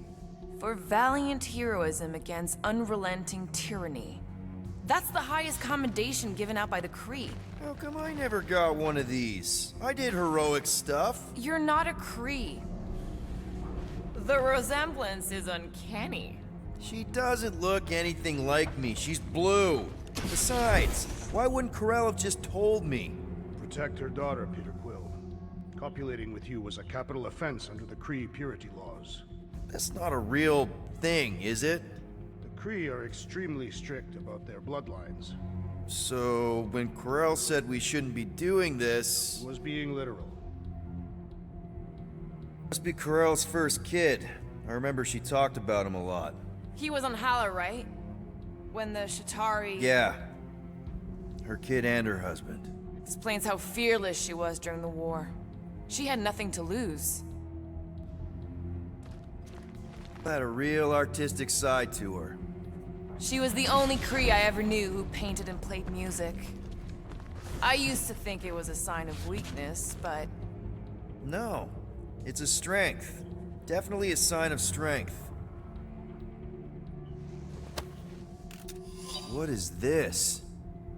For valiant heroism against unrelenting tyranny. That's the highest commendation given out by the Kree. How come I never got one of these? I did heroic stuff. You're not a Kree. The resemblance is uncanny. She doesn't look anything like me. She's blue. Besides, why wouldn't Corell have just told me? Protect her daughter, Peter Quill. Copulating with you was a capital offense under the Kree purity laws. That's not a real thing, is it? The Kree are extremely strict about their bloodlines. So, when Corell said we shouldn't be doing this... Was being literal. Must be Corell's first kid. I remember she talked about him a lot. He was on Hala, right? When the Shatari... Yeah. Her kid and her husband. Explains how fearless she was during the war. She had nothing to lose. Had a real artistic side to her. She was the only Kree I ever knew who painted and played music. I used to think it was a sign of weakness, but... No. It's a strength. Definitely a sign of strength. What is this?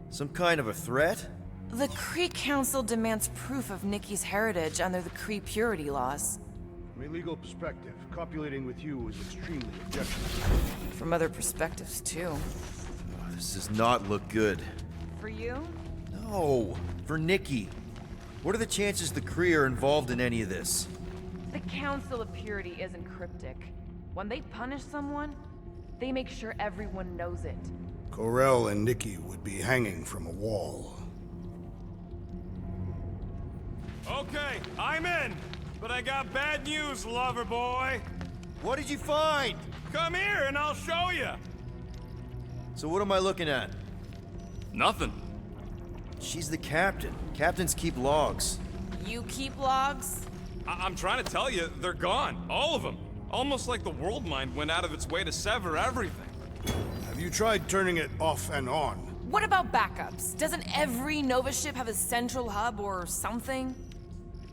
Some kind of a threat? The Kree Council demands proof of Nikki's heritage under the Kree purity laws. From a legal perspective, copulating with you is extremely objectionable. From other perspectives, too. Oh, this does not look good. For you? No, for Nikki. What are the chances the Kree are involved in any of this? The Council of Purity isn't cryptic. When they punish someone, they make sure everyone knows it. Corell and Nikki would be hanging from a wall. Okay, I'm in. But I got bad news, lover boy. What did you find? Come here and I'll show you. So what am I looking at? Nothing. She's the captain. Captains keep logs. You keep logs? I'm trying to tell you, they're gone. All of them. Almost like the world mind went out of its way to sever everything. Have you tried turning it off and on? What about backups? Doesn't every Nova ship have a central hub or something?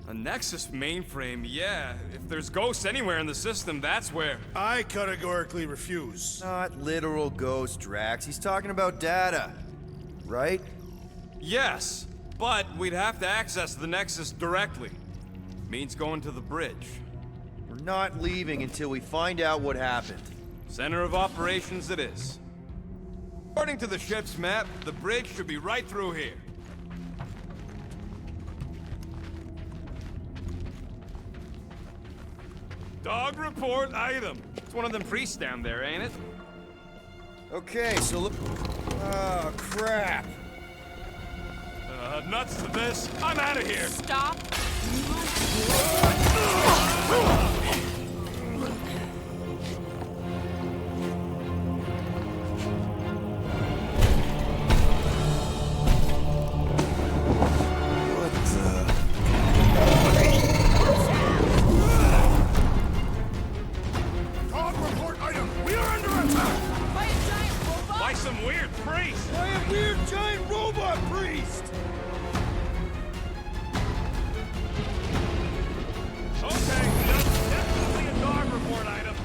A Nexus mainframe, yeah. If there's ghosts anywhere in the system, that's where. I categorically refuse. Not literal ghost, Drax. He's talking about data. Right? Yes, but we'd have to access the Nexus directly. Means going to the bridge. We're not leaving until we find out what happened. Center of operations it is. According to the ship's map, the bridge should be right through here. Dog report item. It's one of them priests down there, ain't it? Okay, so look. Oh, crap. Nuts to this. I'm out of here. Stop. Dog report item. We are under attack. By a giant robot? By some weird priest. By a weird giant robot priest! Okay, no, definitely a dog report item.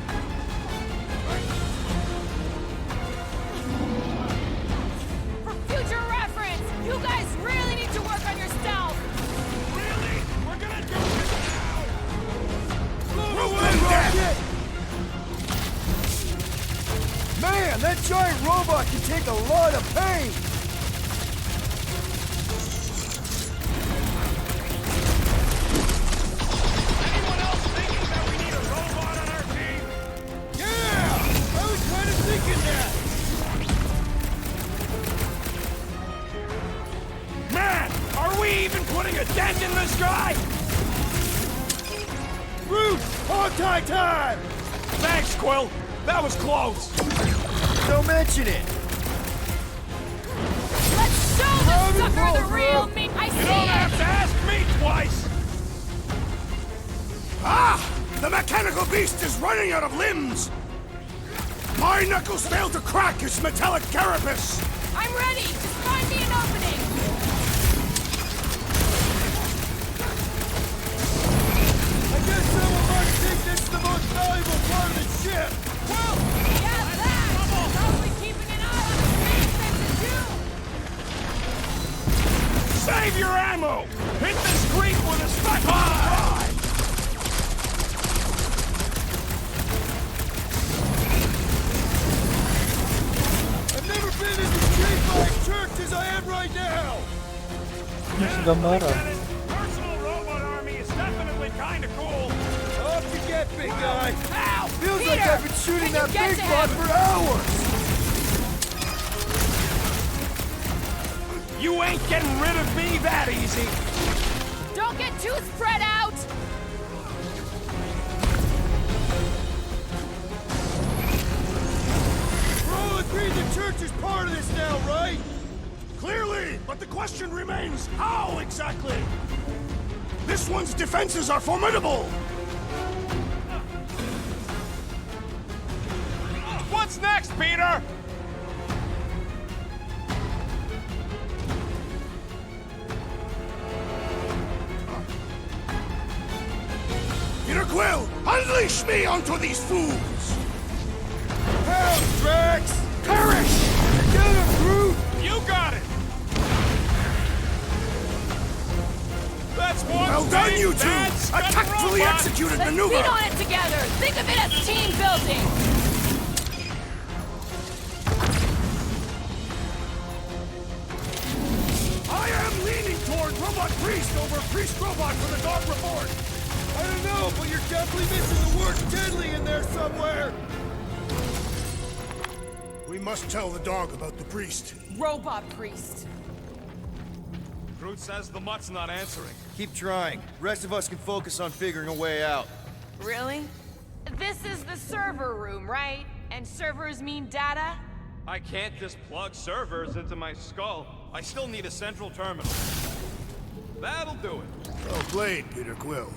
For future reference, you guys really need to work on your stealth. Really? We're gonna do this now! Man, that giant robot can take a lot of pain! Anyone else thinking that we need a robot on our team? Yeah! I was kind of thinking that! Man, are we even putting a dent in this guy? Root! Hog-tie time! Thanks, Quill. That was close. Don't mention it! Let's show the sucker the real me. I You see don't it. have to ask me twice. Ah! The mechanical beast is running out of limbs! My knuckles failed to crack its metallic carapace! I'm ready. Just find me an opening. I guess someone might think this is the most valuable part of the ship! Well, yeah, that. Probably keeping an eye on the space too. Save your ammo. Hit this creep with a spectral drive. I've never been in as street-like church as I am right now! Lieutenant, personal robot army is definitely kind of cool. Off you get, big guy! Ow! Feels Peter, like I've been shooting can that you get big to bot him? for hours! You ain't getting rid of me that easy. Don't get too spread out. We're all agreed the church is part of this now, right? Clearly, but the question remains, how exactly? This one's defenses are formidable! What's next, Peter? Peter Quill, unleash me onto these fools! Help, Drax! Perish! Get him, Groot! You got it. That's one. Well done, you two! bad A scud tactfully robot. executed Let's maneuver! beat on it together. Think of it as team building. I am leaning toward Robot Priest over Priest Robot for the dog report! I don't know, but you're definitely missing the word deadly in there somewhere! We must tell the dog about the priest. Robot priest. Groot says the mutt's not answering. Keep trying. Rest of us can focus on figuring a way out. Really? This is the server room, right? And servers mean data? I can't just plug servers into my skull. I still need a central terminal. That'll do it. Well played, Peter Quill.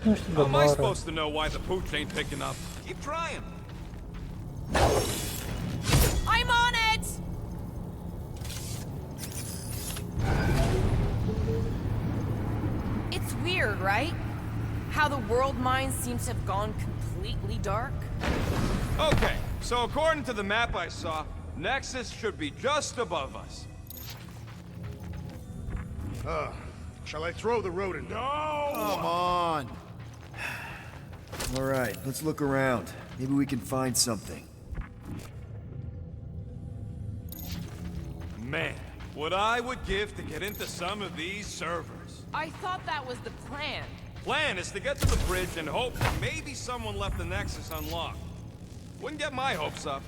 Where's the How am I water? supposed to know why the pooch ain't picking up? Keep trying. I'm on it! It's weird, right? How the world mine seems to have gone completely dark. Okay, so according to the map I saw, Nexus should be just above us. Shall I throw the rodent? No! Come on. All right, let's look around. Maybe we can find something. Man, what I would give to get into some of these servers. I thought that was the plan. Plan is to get to the bridge and hope that maybe someone left the Nexus unlocked. Wouldn't get my hopes up.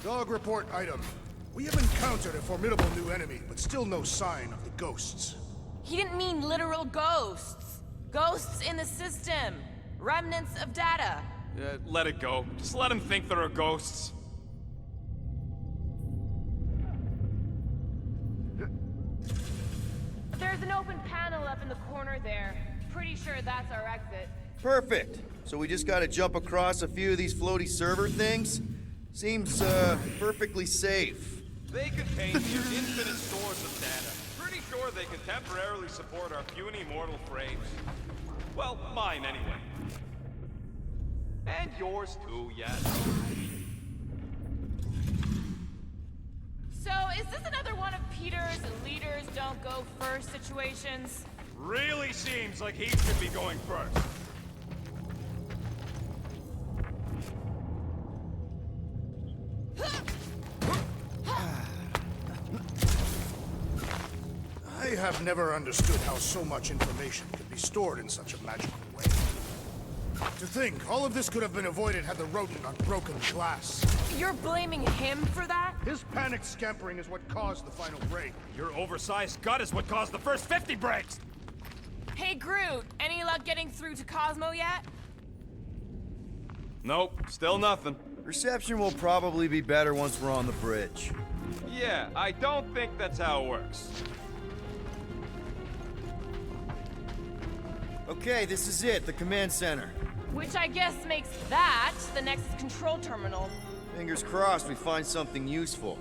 Dog report item. We have encountered a formidable new enemy, but still no sign of the ghosts. He didn't mean literal ghosts. Ghosts in the system. Remnants of data. Let it go. Just let him think there are ghosts. There's an open panel up in the corner there. Pretty sure that's our exit. Perfect. So we just gotta jump across a few of these floaty server things? Seems, perfectly safe. They contain near infinite stores of data. Pretty sure they can temporarily support our puny mortal frames. Well, mine anyway. And yours too, yes. So, is this another one of Peter's leaders don't go first situations? Really seems like he should be going first. I have never understood how so much information could be stored in such a magical way. To think, all of this could have been avoided had the rodent not broken the glass. You're blaming him for that? His panicked scampering is what caused the final break. Your oversized gut is what caused the first 50 breaks! Hey, Groot, any luck getting through to Cosmo yet? Nope, still nothing. Reception will probably be better once we're on the bridge. Yeah, I don't think that's how it works. Okay, this is it, the command center. Which I guess makes that the Nexus control terminal. Fingers crossed we find something useful.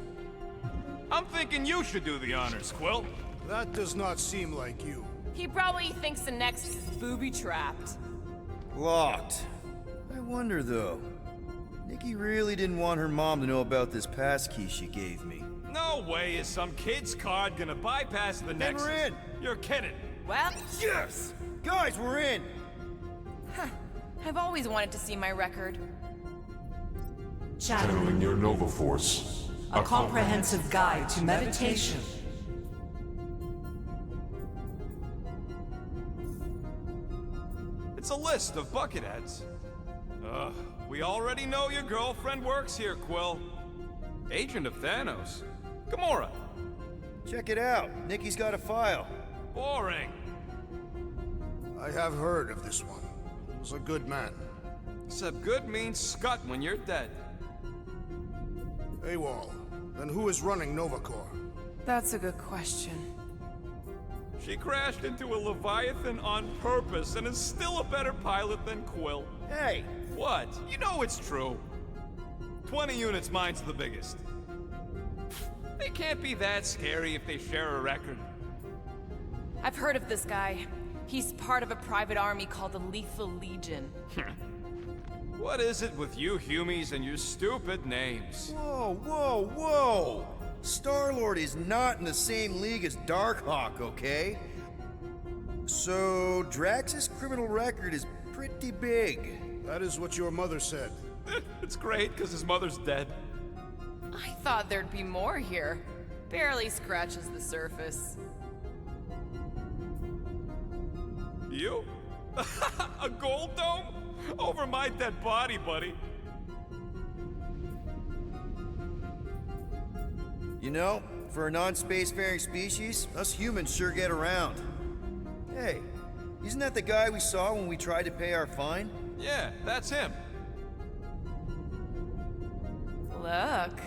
I'm thinking you should do the honors, Quill. That does not seem like you. He probably thinks the Nexus is booby-trapped. Locked. I wonder, though. Nikki really didn't want her mom to know about this passkey she gave me. No way is some kid's card gonna bypass the Nexus. we're in. You're kidding. Well, Yes! Guys, we're in! I've always wanted to see my record. Channeling your Nova Force. A comprehensive guide to meditation. It's a list of bucketheads. We already know your girlfriend works here, Quill. Agent of Thanos. Gamora. Check it out. Nikki's got a file. Boring. I have heard of this one. He was a good man. Except good means scut when you're dead. AWOL. Then who is running Novacore? That's a good question. She crashed into a Leviathan on purpose and is still a better pilot than Quill. Hey! What? You know it's true. 20 units, mine's the biggest. They can't be that scary if they share a record. I've heard of this guy. He's part of a private army called the Lethal Legion. What is it with you Humies and your stupid names? Whoa, whoa, whoa! Star-Lord is not in the same league as Darkhawk, okay? So, Drax's criminal record is pretty big. That is what your mother said. It's great, because his mother's dead. I thought there'd be more here. Barely scratches the surface. You? A gold dome? Over my dead body, buddy. You know, for a non-spacefaring species, us humans sure get around. Hey, isn't that the guy we saw when we tried to pay our fine? Yeah, that's him. Look.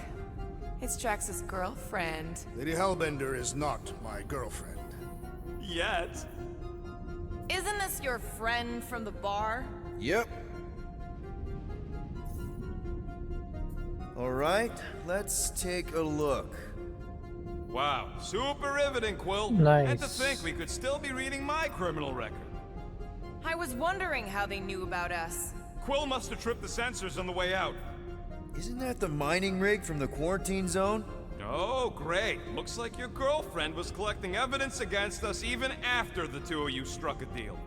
It's Jax's girlfriend. Lady Hellbender is not my girlfriend. Yet. Isn't this your friend from the bar? Yep. All right, let's take a look. Wow, super riveting, Quill. Nice. And to think we could still be reading my criminal record. I was wondering how they knew about us. Quill must have tripped the sensors on the way out. Isn't that the mining rig from the quarantine zone? Oh, great. Looks like your girlfriend was collecting evidence against us even after the two of you struck a deal.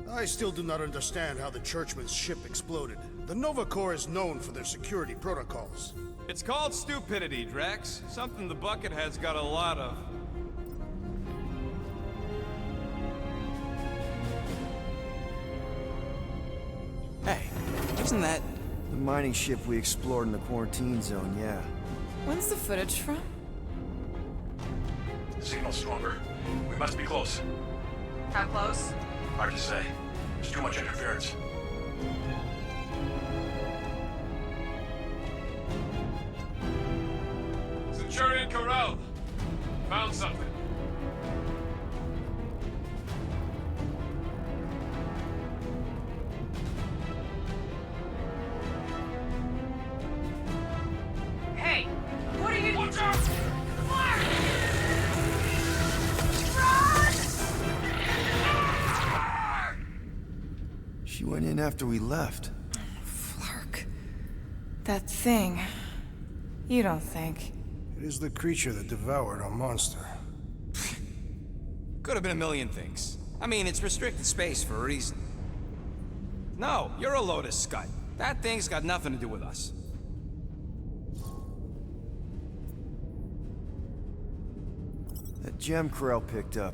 I still do not understand how the Churchman's ship exploded. The Nova Corps is known for their security protocols. It's called stupidity, Drax. Something the Buckethead's got a lot of. Hey, wasn't that... The mining ship we explored in the quarantine zone, yeah. When's the footage from? The signal's stronger. We must be close. How close? Hard to say. There's too much interference. Centurion Corral! Found something. Hey! What are you... Watch out! She went in after we left. Flark. That thing. You don't think. It is the creature that devoured our monster. Could have been a million things. I mean, it's restricted space for a reason. No, you're a load of scud. That thing's got nothing to do with us. That gem Corral picked up.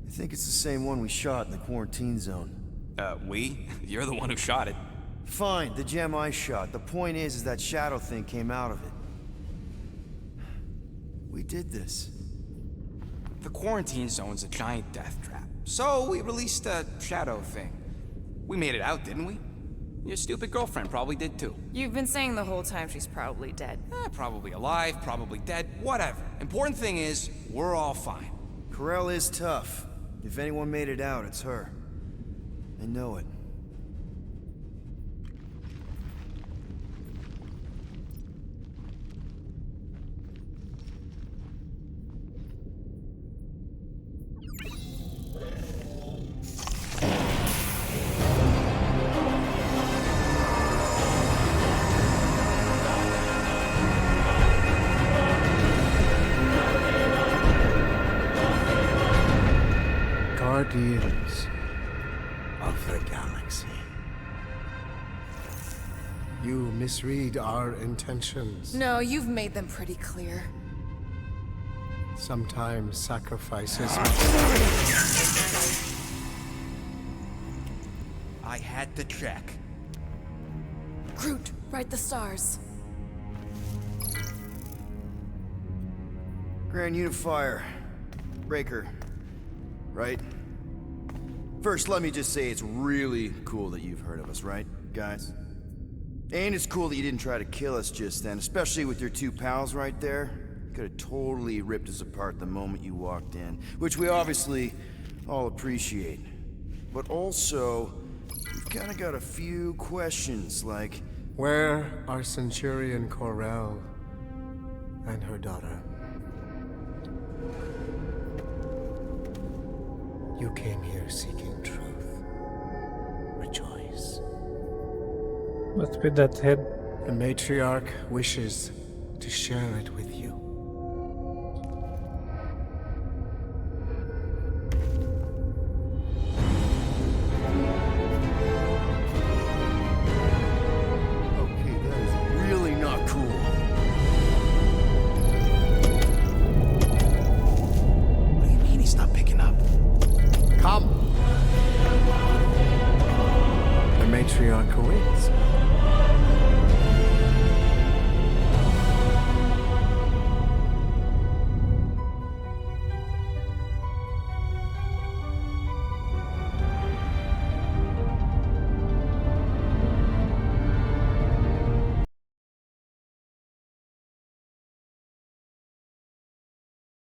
I think it's the same one we shot in the quarantine zone. We? You're the one who shot it. Fine, the gem I shot. The point is that shadow thing came out of it. We did this. The quarantine zone's a giant death trap. So we released a shadow thing. We made it out, didn't we? Your stupid girlfriend probably did too. You've been saying the whole time she's probably dead. Probably alive, probably dead, whatever. Important thing is, we're all fine. Corral is tough. If anyone made it out, it's her. I know it. Guardians of the galaxy. You misread our intentions. No, you've made them pretty clear. Sometimes sacrifices. I had to check. Groot, write the stars. Grand Unifier. Breaker. Right? First, let me just say it's really cool that you've heard of us, right, guys? And it's cool that you didn't try to kill us just then, especially with your two pals right there. Could have totally ripped us apart the moment you walked in, which we obviously all appreciate. But also, we've kind of got a few questions, like... Where are Centurion Corral and her daughter? You came here seeking truth. Rejoice. Must be that head. The matriarch wishes to share it with you.